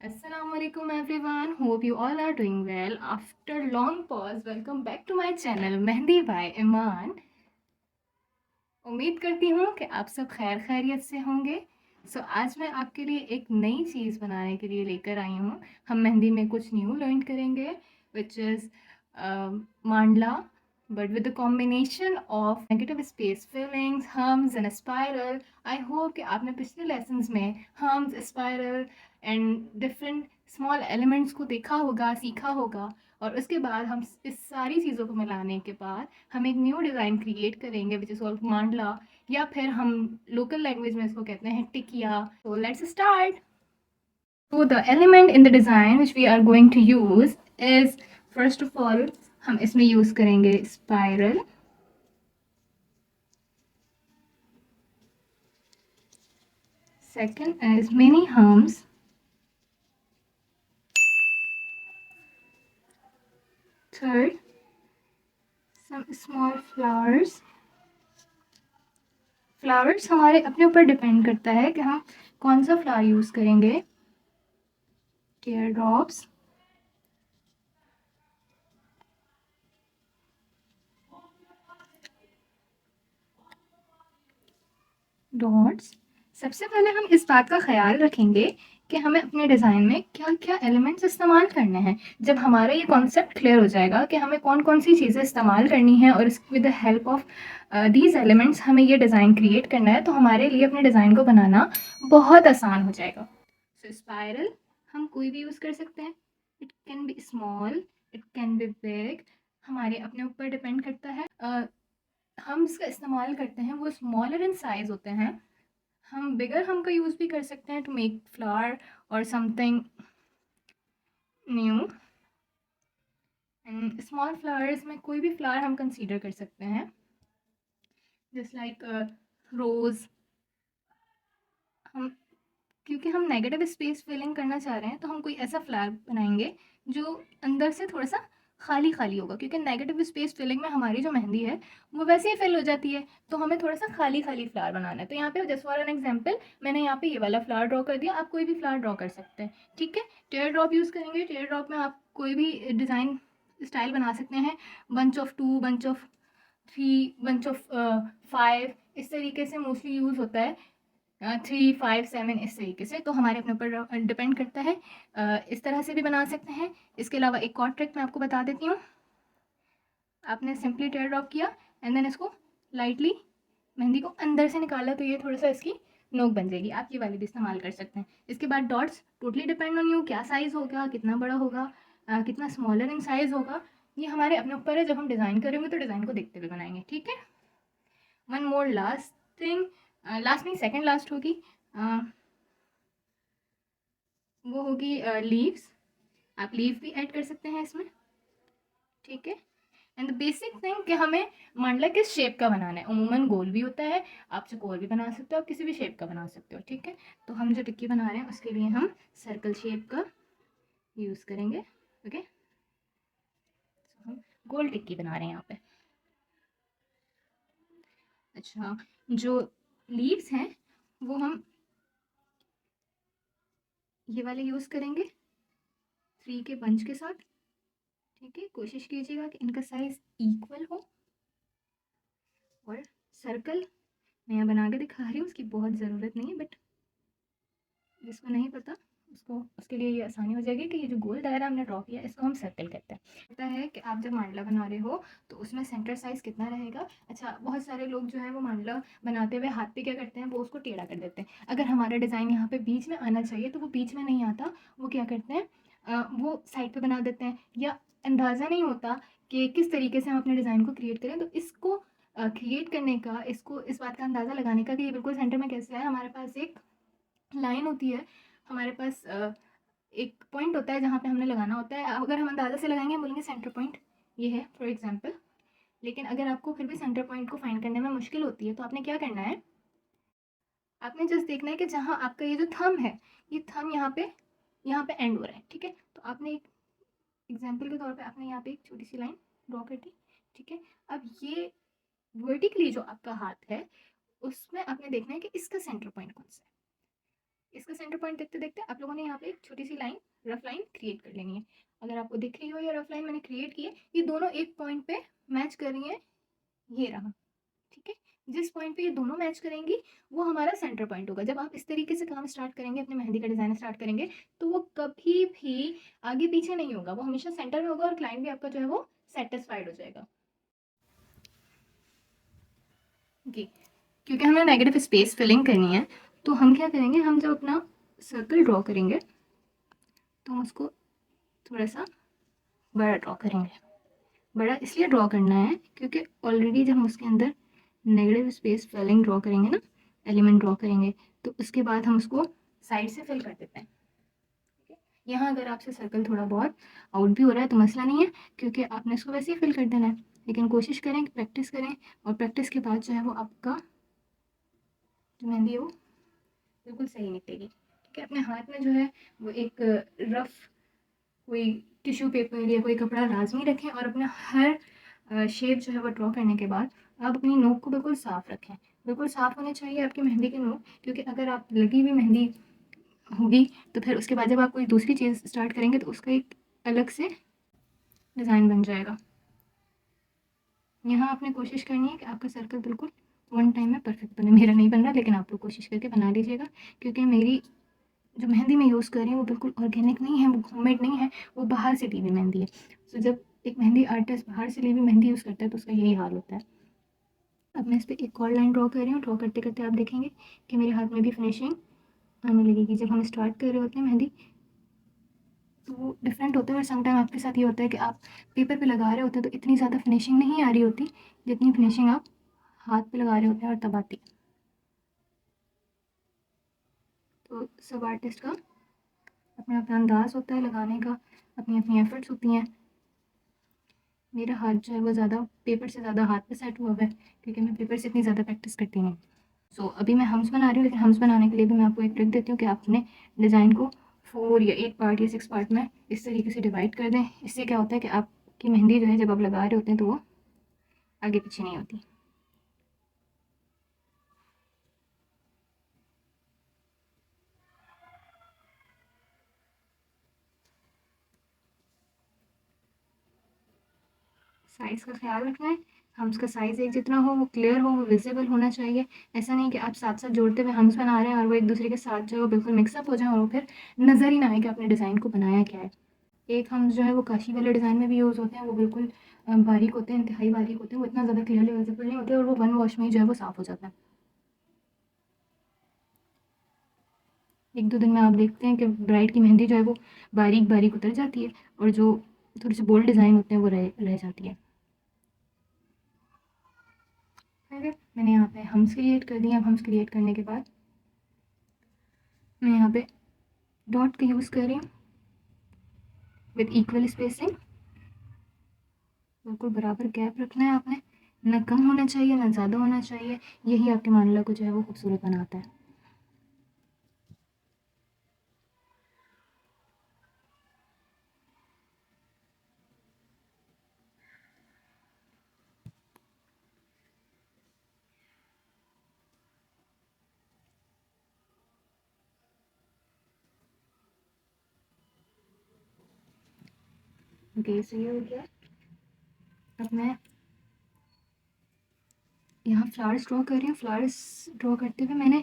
Assalamualaikum everyone. Hope you all are doing well. After long pause, welcome back to my channel Mehndi by Iman. उम्मीद करती हूँ कि आप सब खैर खैरियत से होंगे। आज मैं आपके लिए एक नई चीज़ बनाने के लिए लेकर आई हूँ। हम मेहंदी में कुछ न्यू लर्न करेंगे विच इज़ मांडला but with the combination of negative space fillings, hums and a spiral. I hope कि आपने पिछले lessons में hums, spiral and different small elements को देखा होगा, सीखा होगा और उसके बाद हम इस सारी चीज़ों को मिलाने के बाद हम एक न्यू डिज़ाइन क्रिएट करेंगे विच इज़ कॉल्ड मांडला या फिर हम लोकल लैंग्वेज में इसको कहते हैं टिकिया। So let's start. So the element in the design which we are going to use is first of all हम इसमें यूज करेंगे spiral, second is mini hums, third some small flowers. Flowers हमारे अपने ऊपर डिपेंड करता है कि हम कौन सा फ्लावर यूज करेंगे. Tear drops, dots. सबसे पहले हम इस बात का ख्याल रखेंगे कि हमें अपने डिज़ाइन में क्या क्या एलिमेंट्स इस्तेमाल करने हैं. जब हमारा ये कॉन्सेप्ट क्लियर हो जाएगा कि हमें कौन कौन सी चीज़ें इस्तेमाल करनी है और with the help of these elements हमें ये डिज़ाइन क्रिएट करना है, तो हमारे लिए अपने डिज़ाइन को बनाना बहुत आसान हो जाएगा. सो स्पायरल हम कोई भी यूज़ कर सकते हैं. It can be small, it can be big, हमारे अपने ऊपर डिपेंड करता है. हम इसका इस्तेमाल करते हैं वो स्मॉलर इन साइज़ होते हैं. हम बिगर हम का यूज़ भी कर सकते हैं टू मेक फ्लावर और something new. And small flowers में कोई भी फ्लावर हम कंसीडर कर सकते हैं जस्ट लाइक रोज़. हम क्योंकि हम नेगेटिव स्पेस फिलिंग करना चाह रहे हैं तो हम कोई ऐसा फ्लावर बनाएंगे जो अंदर से थोड़ा सा खाली खाली होगा, क्योंकि नेगेटिव स्पेस फिलिंग में हमारी जो मेहंदी है वो वैसे ही फिल हो जाती है, तो हमें थोड़ा सा खाली खाली फ्लावर बनाना है. तो यहाँ पे जस्ट फॉर एन एग्जांपल मैंने यहाँ पे ये वाला फ्लावर ड्रॉ कर दिया. आप कोई भी फ्लावर ड्रॉ कर सकते हैं. ठीक है, टेयर ड्रॉप यूज़ करेंगे. टेयर ड्रॉप में आप कोई भी डिज़ाइन स्टाइल बना सकते हैं. Bunch of 2, bunch of 3, bunch of 5, इस तरीके से मोस्टली यूज़ होता है. 3, 5, 7 इस तरीके से. तो हमारे अपने ऊपर डिपेंड करता है. इस तरह से भी बना सकते हैं. इसके अलावा एक और ट्रिक मैं आपको बता देती हूँ. आपने सिंपली टेयर ड्रॉप किया एंड देन इसको लाइटली मेहंदी को अंदर से निकाला तो ये थोड़ा सा इसकी नोक बन जाएगी. आप ये वाली भी इस्तेमाल कर सकते हैं. इसके बाद dots totally depend on you, क्या साइज़ होगा, कितना बड़ा होगा, कितना स्मॉलर इन साइज़ होगा, ये हमारे अपने ऊपर है. जब हम डिज़ाइन करेंगे तो डिज़ाइन को देखते हुए बनाएंगे. ठीक है. One more last thing, last नहीं सेकेंड लास्ट होगी, वो होगी लीव्स. आप लीव भी ऐड कर सकते हैं इसमें. ठीक है. एंड द बेसिक थिंग कि हमें मंडला किस शेप का बनाना है. उमूमन गोल भी होता है, आप चौकोर भी बना सकते हो, आप किसी भी शेप का बना सकते हो. ठीक है. तो हम जो टिक्की बना रहे हैं उसके लिए हम सर्कल शेप का यूज़ करेंगे. ओके. हम गोल टिक्की बना रहे हैं यहाँ पे. अच्छा, जो लीव्स हैं वो हम ये वाले यूज़ करेंगे 3 के बंच के साथ. ठीक है. कोशिश कीजिएगा कि इनका साइज़ इक्वल हो. और सर्कल मैं यहाँ बना के दिखा रही हूँ, उसकी बहुत ज़रूरत नहीं है, बट जिसको नहीं पता उसको उसके लिए ये आसानी हो जाएगी कि ये जो गोल दायरा हमने ड्रॉ किया इसको हम सर्कल कहते हैं. पता है कि आप जब मांडला बना रहे हो तो उसमें सेंटर साइज़ कितना रहेगा. अच्छा, बहुत सारे लोग जो है वो मांडला बनाते हुए हाथ पे क्या करते हैं, वो उसको टेढ़ा कर देते हैं. अगर हमारा डिज़ाइन यहाँ पे बीच में आना चाहिए तो वो बीच में नहीं आता. वो क्या करते हैं, वो साइड पे बना देते हैं, या अंदाज़ा नहीं होता कि किस तरीके से हम अपने डिज़ाइन को क्रिएट करें. तो इसको क्रिएट करने का, इसको इस बात का अंदाज़ा लगाने का कि ये बिल्कुल सेंटर में कैसे है. हमारे पास एक लाइन होती है, हमारे पास एक पॉइंट होता है जहाँ पे हमने लगाना होता है. अगर हम अंदाज़ा से लगाएंगे, हम बोलेंगे सेंटर पॉइंट ये है फॉर एग्जांपल. लेकिन अगर आपको फिर भी सेंटर पॉइंट को फाइंड करने में मुश्किल होती है तो आपने क्या करना है, आपने जस्ट देखना है कि जहाँ आपका ये जो थंब है, ये थंब यहाँ पे एंड हो रहा है. ठीक है. तो आपने एक एग्जाम्पल के तौर पर आपने यहाँ पे एक छोटी सी लाइन ड्रॉ कर दी. ठीक है. अब ये वर्टिकली जो आपका हाथ है उसमें आपने देखना है कि इसका सेंटर पॉइंट कौन सा है. इसका सेंटर पॉइंट देखते देखते आप लोगों ने यहाँ पे एक छोटी सी लाइन, रफ लाइन क्रिएट कर लेनी है। अगर आपको दिख रही हो ये रफ लाइन मैंने क्रिएट की है, ये दोनों एक पॉइंट पे मैच कर रही है, ये रहा, ठीक है। जिस पॉइंट पे ये दोनों मैच करेंगी वो हमारा सेंटर पॉइंट होगा। जब आप इस तरीके से काम स्टार्ट करेंगे, अपने मेहंदी का डिज़ाइन स्टार्ट करेंगे, तो वो कभी भी आगे पीछे नहीं होगा, वो हमेशा सेंटर में होगा और क्लाइंट भी आपका जो है वो सेटिस्फाइड हो जाएगा। ओके, क्योंकि हमें नेगेटिव स्पेस फिलिंग करनी है, तो हम क्या करेंगे, हम जब अपना सर्कल ड्रॉ करेंगे तो हम उसको थोड़ा सा बड़ा ड्रॉ करेंगे। बड़ा इसलिए ड्रॉ करना है क्योंकि ऑलरेडी जब हम उसके अंदर नेगेटिव स्पेस फिलिंग ड्रॉ करेंगे ना, एलिमेंट ड्रॉ करेंगे, तो उसके बाद हम उसको साइड से फिल कर देते हैं। यहाँ अगर आपसे सर्कल थोड़ा बहुत आउट भी हो रहा है तो मसला नहीं है, क्योंकि आपने इसको वैसे ही फिल कर देना है। लेकिन कोशिश करें, प्रैक्टिस करें, और प्रैक्टिस के बाद जो है वो आपका जो मेहंदी है वो बिल्कुल सही निकलेगी। ठीक है, अपने हाथ में जो है वो एक रफ कोई टिश्यू पेपर या कोई कपड़ा लाजमी रखें, और अपना हर शेप जो है वो ड्रॉ करने के बाद आप अपनी नोक को बिल्कुल साफ़ रखें। बिल्कुल साफ़ होने चाहिए आपकी मेहंदी की नोक, क्योंकि अगर आप लगी हुई मेहंदी होगी तो फिर उसके बाद जब आप कोई दूसरी चीज़ स्टार्ट करेंगे तो उसका एक अलग से डिज़ाइन बन जाएगा। यहाँ आपने कोशिश करनी है कि आपका सर्कल बिल्कुल वन टाइम में परफेक्ट बने। मेरा नहीं बन रहा, लेकिन आप लोग कोशिश करके बना लीजिएगा, क्योंकि मेरी जो मेहंदी मैं यूज़ कर रही हूँ वो बिल्कुल ऑर्गेनिक नहीं है, वो होममेड नहीं है, वो बाहर से ली हुई मेहंदी है। तो जब एक मेहंदी आर्टिस्ट बाहर से ली हुई मेहंदी यूज़ करता है तो उसका यही हाल होता है। अब मैं इस पर एक और लाइन ड्रॉ कर रही हूँ। ड्रॉ करते करते आप देखेंगे कि मेरे हाथ में भी फिनिशिंग आने लगेगी। जब हम स्टार्ट कर रहे होते हैं मेहंदी तो वो डिफरेंट होता है, और समटाइम आपके साथ ये होता है कि आप पेपर पे लगा रहे होते हैं तो इतनी ज़्यादा फिनिशिंग नहीं आ रही होती जितनी फिनिशिंग आप हाथ पे लगा रहे होते हैं, और तब आती है। तो सब आर्टिस्ट का अपना अपना अंदाज़ होता है लगाने का, अपनी अपनी एफर्ट्स होती हैं। मेरा हाथ जो है वो ज़्यादा पेपर से ज़्यादा हाथ पे सेट हुआ हुआ है, क्योंकि मैं पेपर से इतनी ज़्यादा प्रैक्टिस करती नहीं। सो अभी मैं हम्स बना रही हूँ, लेकिन हम्स बनाने के लिए भी मैं आपको एक ट्रिक देती हूँ कि आप अपने डिज़ाइन को 4 या 8 पार्ट या 6 पार्ट में इस तरीके से डिवाइड कर दें। इससे क्या होता है कि आपकी मेहंदी जो है जब आप लगा रहे होते हैं तो वो आगे पीछे नहीं होती। साइज़ का ख्याल रखना है, हम्स का साइज़ एक जितना हो, वो क्लियर हो, वो विजिबल होना चाहिए। ऐसा नहीं कि आप साथ साथ जोड़ते हुए हम्स बना रहे हैं और वो एक दूसरे के साथ जो है वो बिल्कुल मिक्सअप हो जाए और वो फिर नज़र ही ना आए कि आपने डिज़ाइन को बनाया क्या है। एक हम्स जो है वो काशी वाले डिज़ाइन में भी यूज़ होते हैं, वो बिल्कुल बारीक होते हैं, इंतहाई बारीक होते हैं, वो इतना ज़्यादा क्लियरली विजिबल नहीं होते और वो वन वॉश में ही जो है वो साफ़ हो जाता है। 1-2 दिन में आप देखते हैं कि ब्राइड की मेहंदी जो है वो बारीक बारीक उतर जाती है, और जो थोड़े से बोल्ड डिज़ाइन होते हैं वो रह जाती है। ठीक है, मैंने यहाँ पे हम्स क्रिएट कर दिए। अब हम्स क्रिएट करने के बाद मैं यहाँ पे डॉट का यूज़ कर रही हूँ विद इक्वल स्पेसिंग। बिल्कुल बराबर गैप रखना है आपने, ना कम होना चाहिए ना ज़्यादा होना चाहिए। यही आपके मामला को जो है वो खूबसूरत बनाता है। ओके, सो ये हो गया। अब मैं यहाँ फ्लावर्स ड्रॉ कर रही हूँ। फ्लावर्स ड्रॉ करते हुए मैंने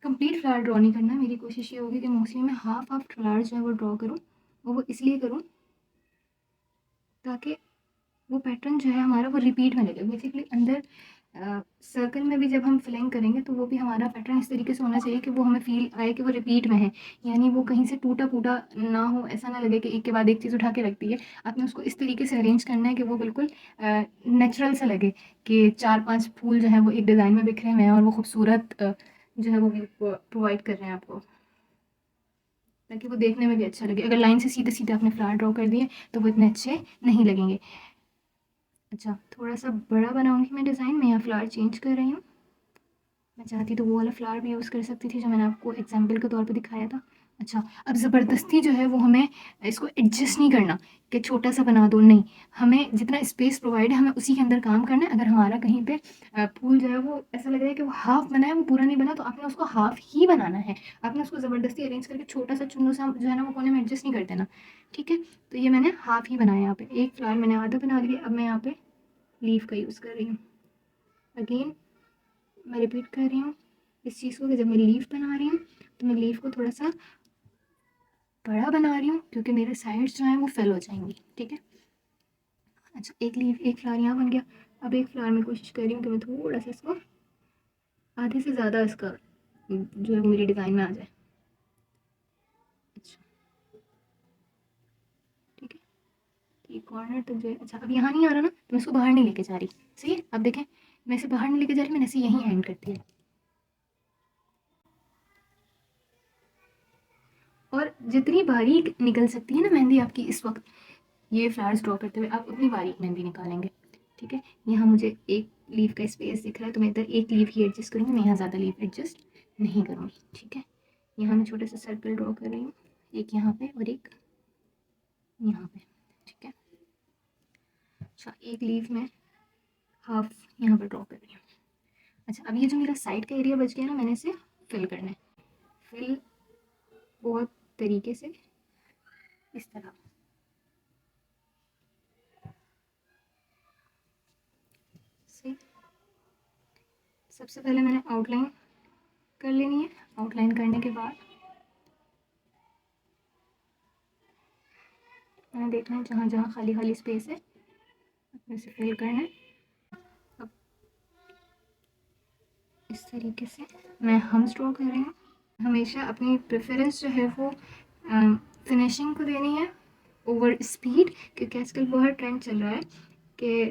कंप्लीट फ्लावर ड्रॉ नहीं करना। मेरी कोशिश ये होगी कि मोस्टली मैं हाफ हाफ फ्लावर जो है वो ड्रॉ करूँ, और वो इसलिए करूँ ताकि वो पैटर्न जो है हमारा वो रिपीट में लगे। बेसिकली अंदर सर्कल में भी जब हम फिलिंग करेंगे तो वो भी हमारा पैटर्न इस तरीके से होना चाहिए कि वो हमें फील आए कि वो रिपीट में है, यानी वो कहीं से टूटा फूटा ना हो। ऐसा ना लगे कि एक के बाद एक चीज़ उठा के रख दी है। आपने उसको इस तरीके से अरेंज करना है कि वो बिल्कुल नेचुरल सा लगे, कि 4-5 फूल जो है वो एक डिज़ाइन में बिखरे हुए हैं और वो खूबसूरत जो है वो प्रोवाइड कर रहे हैं आपको, ताकि वो देखने में भी अच्छा लगे। अगर लाइन से सीधे सीधे आपने फ्लावर ड्रॉ कर दिए तो वो इतने अच्छे नहीं लगेंगे। अच्छा, थोड़ा सा बड़ा बनाऊंगी मैं डिज़ाइन। मैं यहाँ फ्लावर चेंज कर रही हूँ। मैं चाहती तो वो वाला फ्लावर भी यूज़ कर सकती थी जो मैंने आपको एग्जाम्पल के तौर पे दिखाया था, अच्छा, अब ज़बरदस्ती जो है वो हमें इसको एडजस्ट नहीं करना कि छोटा सा बना दो, नहीं, हमें जितना स्पेस प्रोवाइड है हमें उसी के अंदर काम करना है। अगर हमारा कहीं पे फूल जो है वो ऐसा लग रहा है कि वो हाफ बना है, वो पूरा नहीं बना, तो आपने उसको हाफ ही बनाना है। आपने उसको ज़बरदस्ती अरेंज करके छोटा सा चुन्नू सा जो है ना वो कोने में एडजस्ट नहीं कर देना, ठीक है। तो ये मैंने हाफ ही बनाया, यहाँ पे एक फ्लावर मैंने आधा बना लिया। अब मैं यहाँ पे लीफ का यूज़ कर रही हूँ। अगेन मैं रिपीट कर रही हूँ इस चीज़ को कि जब मैं लीफ बना रही हूँ तो मैं लीफ को थोड़ा सा बड़ा बना रही हूँ, क्योंकि मेरे साइड्स जो हैं वो फिल हो जाएंगी, ठीक है। अच्छा, एक लीफ, एक फ्लावर यहाँ बन गया। अब एक फ्लावर में कोशिश कर रही हूँ कि मैं थोड़ा सा इसको आधे से ज़्यादा इसका जो है वो मेरी डिज़ाइन में आ जाए। अच्छा, ठीक है, ये कॉर्नर तक जो है। अच्छा, अब यहाँ नहीं आ रहा ना, तो मैं इसको बाहर नहीं लेके जा रही। सही है, अब देखें, मैं इसे बाहर नहीं लेके जा रही, मैंने इसे यहीं एंड कर दिया। और जितनी बारीक निकल सकती है ना मेहंदी आपकी इस वक्त ये फ्लावर्स ड्रॉ करते हुए, आप उतनी बारीक मेहंदी निकालेंगे, ठीक है। यहाँ मुझे एक लीफ का स्पेस दिख रहा है, तो मैं इधर एक लीफ ही एडजस्ट करूँगी, मैं यहाँ ज़्यादा लीफ एडजस्ट नहीं करूँगी, ठीक है। यहाँ मैं छोटे से सर्कल ड्रॉ कर रही हूँ, एक यहाँ पे और एक यहाँ पे, ठीक है। अच्छा, एक लीफ में हाफ यहाँ पर ड्रॉ कर रही हूँ। अच्छा, अब ये जो मेरा साइड का एरिया बच गया ना, मैंने इसे फिल करना है। फिल बहुत तरीके से इस तरह। सही, सबसे पहले मैंने आउटलाइन कर लेनी है। आउटलाइन करने के बाद मैंने देखना है जहाँ जहाँ खाली खाली स्पेस है अपने से फिल करना है। अब इस तरीके से मैं हम्स ड्रॉ कर रही हूँ। हमेशा अपनी प्रेफरेंस जो है वो फिनिशिंग को देनी है ओवर स्पीड, क्योंकि आजकल बहुत ट्रेंड चल रहा है कि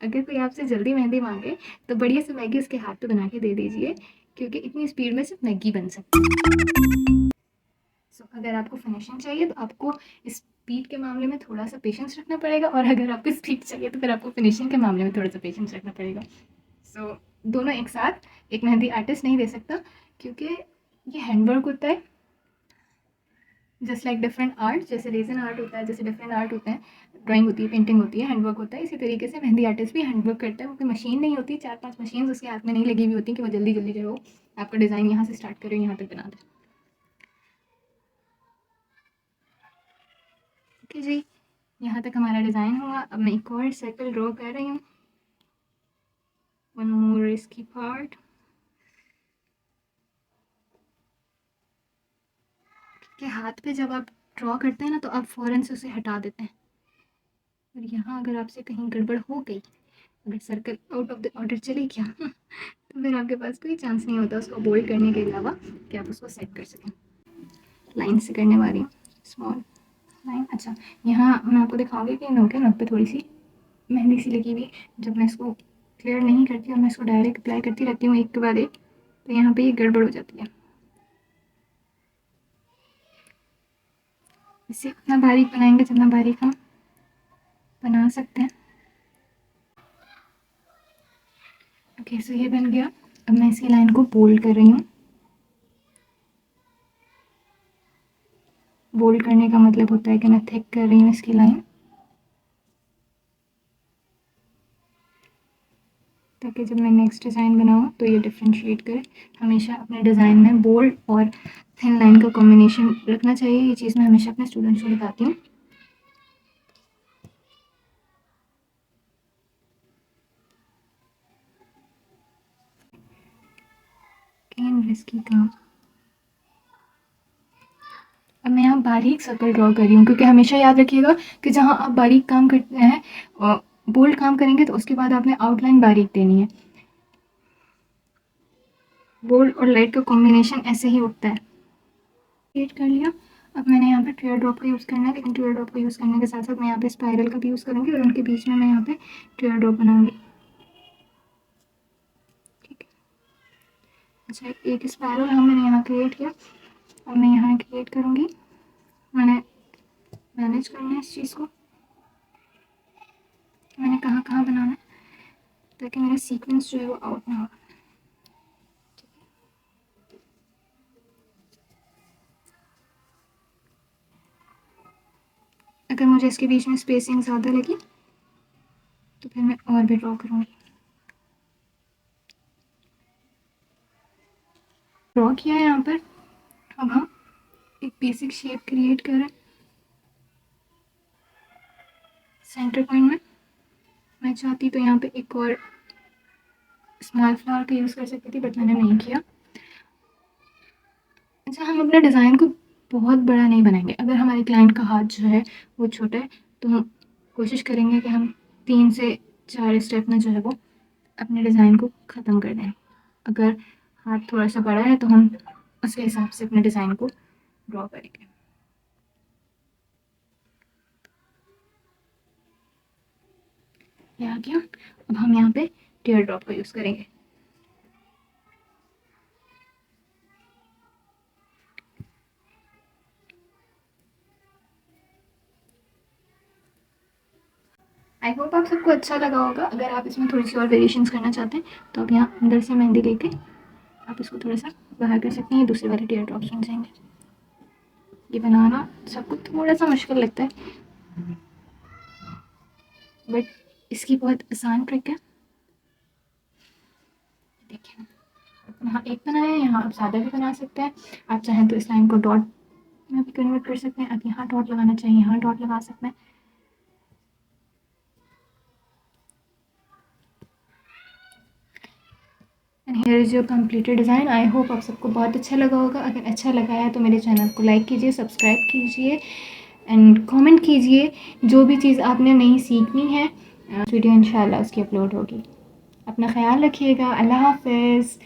अगर कोई आपसे जल्दी मेहंदी मांगे तो बढ़िया से मैगी उसके हाथ पे बना के दे दीजिए, क्योंकि इतनी स्पीड में सिर्फ मैगी बन सकती है। सो अगर आपको फिनिशिंग चाहिए तो आपको स्पीड के मामले में थोड़ा सा पेशेंस रखना पड़ेगा, और अगर आपको स्पीड चाहिए तो फिर आपको फिनिशिंग के मामले में थोड़ा सा पेशेंस रखना पड़ेगा। सो दोनों एक साथ एक मेहंदी आर्टिस्ट नहीं दे सकता, क्योंकि ये हैंडवर्क होता है। जस्ट लाइक डिफरेंट आर्ट, जैसे रेजन आर्ट होता है, जैसे डिफरेंट आर्ट होते हैं, ड्राइंग होती है, पेंटिंग होती है, हैंडवर्क होता है, इसी तरीके से मेहंदी आर्टिस्ट भी हैंडवर्क करता है। वो कोई मशीन नहीं होती, 4-5 मशीन उसके हाथ में नहीं लगी हुई होती कि वो जल्दी जल्दी जो है आपका डिज़ाइन यहाँ से स्टार्ट करें यहाँ तक बना दे। ओके जी, यहाँ तक हमारा डिज़ाइन हुआ। अब मैं एक और सर्कल ड्रॉ कर रही हूँ, वन मोर इसकी पार्ट। के हाथ पे जब आप ड्रॉ करते हैं ना तो आप फ़ौरन से उसे हटा देते हैं, और यहाँ अगर आपसे कहीं गड़बड़ हो गई, अगर circle out of the order चले गया तो फिर आपके पास कोई चांस नहीं होता उसको बोल्ड करने के अलावा कि आप उसको सेट कर सकें। लाइन से करने वाली हूँ, स्मॉल लाइन। अच्छा, यहाँ मैं आपको दिखाऊंगी कि नोक है, नोक पे थोड़ी सी मेहंदी सी लगी हुई। जब मैं इसको क्लियर नहीं करती और मैं इसको डायरेक्ट अप्लाई करती रहती हूँ एक के बाद एक, तो यहाँ पे ये गड़बड़ हो जाती है। इसे इतना बारीक बनाएंगे जितना बारीक हम बना सकते हैं। ओके, सो ये बन गया। अब मैं इसी लाइन को बोल्ड कर रही हूँ। बोल्ड करने का मतलब होता है कि मैं थिक कर रही हूँ इसकी लाइन, ताकि जब मैं नेक्स्ट डिज़ाइन बनाऊँ तो ये डिफ्रेंशिएट करे। हमेशा अपने डिज़ाइन में बोल्ड और थिन लाइन का कॉम्बिनेशन रखना चाहिए, ये चीज़ मैं हमेशा अपने स्टूडेंट्स को बताती हूँ। रिस्की काम। अब मैं यहाँ बारीक सर्कल ड्रॉ कर रही हूँ, क्योंकि हमेशा याद रखिएगा कि जहाँ आप बारीक काम करते हैं, बोल्ड काम करेंगे तो उसके बाद आपने आउटलाइन बारीक देनी है। बोल्ड और लाइट का कॉम्बिनेशन ऐसे ही उठता है। क्रिएट कर लिया। अब मैंने यहाँ पे टीयर ड्रॉप का यूज़ करना है, लेकिन टीयर ड्रॉप का यूज़ करने के साथ साथ मैं यहाँ पे स्पायरल का भी यूज़ करूँगी, और उनके बीच में मैं यहाँ पे टीयर ड्रॉप बनाऊँगी, ठीक है। अच्छा, एक स्पायरल मैंने यहाँ क्रिएट किया। अब मैं यहाँ क्रिएट करूँगी। मैंने मैनेज करना है इस चीज़ को, मैंने कहाँ कहाँ बनाना है, ताकि मेरा सीक्वेंस जो है वो आउट ना हो। अगर मुझे इसके बीच में स्पेसिंग ज़्यादा लगी तो फिर मैं और भी ड्रॉ करूँगी। ड्रॉ किया है यहाँ पर। अब हम एक बेसिक शेप क्रिएट करें। सेंटर पॉइंट में मैं चाहती तो यहाँ पे एक और स्मॉल फ्लावर का यूज़ कर सकती थी, बट मैंने नहीं किया। अच्छा, हम अपने डिज़ाइन को बहुत बड़ा नहीं बनाएंगे। अगर हमारे क्लाइंट का हाथ जो है वो छोटा है तो हम कोशिश करेंगे कि हम 3 से 4 स्टेप में जो है वो अपने डिज़ाइन को ख़त्म कर दें। अगर हाथ थोड़ा सा बड़ा है तो हम उसके हिसाब से अपने डिज़ाइन को ड्रॉ करेंगे। ये आ गया। अब हम यहाँ पे टीयर ड्रॉप का यूज़ करेंगे। आई होप आप सबको अच्छा लगा होगा। अगर आप इसमें थोड़ी सी और वेरिएशंस करना चाहते हैं तो आप यहाँ अंदर से मेहंदी लेके आप इसको थोड़ा सा बाहर कर सकते हैं। दूसरे वाले टीयर ड्रॉप्स बन जाएंगे। ये बनाना सबको थोड़ा सा मुश्किल लगता है, बट इसकी बहुत आसान ट्रिक है। देखिए, यहाँ एक बनाया है, यहाँ आप ज़्यादा भी बना सकते हैं। आप चाहें तो इस लाइन को डॉट में भी कन्वर्ट कर सकते हैं। आप यहाँ डॉट लगाना चाहिए, यहाँ डॉट लगा सकते हैं। And here is your completed design. I hope आप सबको बहुत अच्छा लगा होगा। अगर अच्छा लगा है तो मेरे चैनल को लाइक कीजिए, सब्सक्राइब कीजिए एंड कमेंट कीजिए। जो भी चीज़ आपने नई सीखनी है वीडियो इंशाल्लाह उसकी अपलोड होगी। अपना ख्याल रखिएगा। अल्लाह हाफ़िज़।